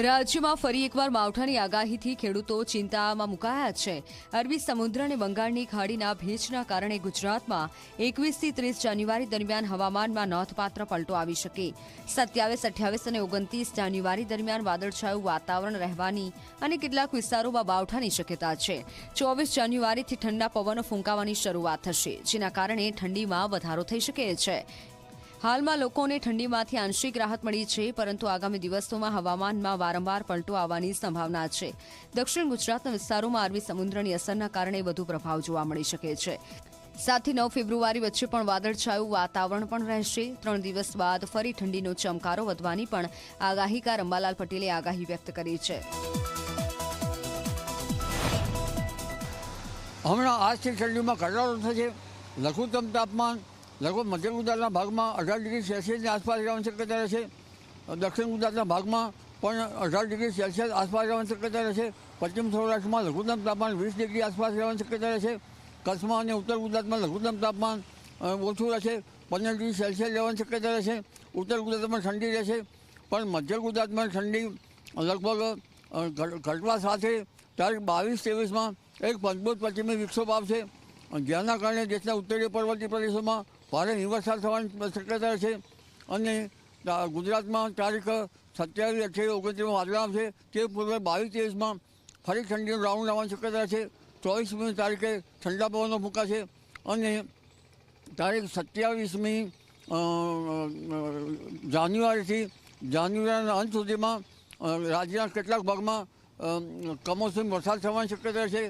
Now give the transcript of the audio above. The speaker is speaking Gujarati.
રાજ્યમાં ફરી એકવાર માવઠાની આગાહીથી ખેડૂતો ચિંતામાં મુકાયા છે। અરબી સમુદ્ર અને બંગાળની ખાડીના ભેજના કારણે ગુજરાતમાં 21 થી 30 જાન્યુઆરી દરમિયાન હવામાનમાં નોંધપાત્ર પલટો આવી શકે। 27, 28 અને 29 જાન્યુઆરી દરમિયાન વાદળછાયું વાતાવરણ રહેવાની અને કેટલાક વિસ્તારોમાં માવઠાની શક્યતા છે। 24 જાન્યુઆરીથી ઠંડા પવનો ફૂંકાવાની શરૂઆત થશે, જેના કારણે ઠંડીમાં વધારો થઈ શકે છે। હાલમાં લોકોને ઠંડીમાંથી આંશિક રાહત મળી છે, પરંતુ આગામી દિવસોમાં હવામાનમાં વારંવાર પલટો આવવાની સંભાવના છે। દક્ષિણ ગુજરાતના વિસ્તારોમાં અરબી સમુદ્રની અસરના કારણે વધુ પ્રભાવ જોવા મળી શકે છે। 7 થી 9 ફેબ્રુઆરી વચ્ચે પણ વાદળછાયું વાતાવરણ પણ રહેશે। 3 દિવસ બાદ ફરી ઠંડીનો ચમકારો વધવાની પણ આગાહીકાર અંબાલાલ પટેલે આગાહી વ્યક્ત કરી છે। હમણાં આજથી ઠંડીમાં ઘટાડો થશે। લઘુત્તમ તાપમાન લગભગ મધ્ય ગુજરાતના ભાગમાં 18 ડિગ્રી સેલ્સિયસની આસપાસ રહેવાની શક્યતા રહેશે। દક્ષિણ ગુજરાતના ભાગમાં પણ 18 ડિગ્રી સેલ્સિયસ આસપાસ રહેવાની શક્યતા રહેશે। પશ્ચિમ સૌરાષ્ટ્રમાં લઘુત્તમ તાપમાન 20 ડિગ્રી આસપાસ રહેવાની શક્યતા રહેશે। કચ્છમાં અને ઉત્તર ગુજરાતમાં લઘુત્તમ તાપમાન ઓછું રહેશે, 15 ડિગ્રી સેલ્સિયસ રહેવાની શક્યતા રહેશે। ઉત્તર ગુજરાતમાં ઠંડી રહેશે, પણ મધ્ય ગુજરાતમાં ઠંડી લગભગ ઘટવા સાથે તારીખ 22-23માં એક મજબૂત પશ્ચિમી વિક્ષોભ આવશે, જેના કારણે દેશના ઉત્તરીય પર્વતીય પ્રદેશોમાં ભારે હિમવર્ષા થવાની શક્યતા છે। અને ગુજરાતમાં તારીખ 27, 28, 29માં વાદળા આવશે। તે પૂર્વે 22-23માં ફરી ઠંડીનો રાઉન્ડ આવવાની શક્યતા છે। 24મી તારીખે ઠંડા પવનો ફૂંકાશે અને તારીખ 27મી જાન્યુઆરીથી જાન્યુઆરીના અંત સુધીમાં રાજ્યના કેટલાક ભાગમાં કમોસમી વરસાદ થવાની શક્યતા છે।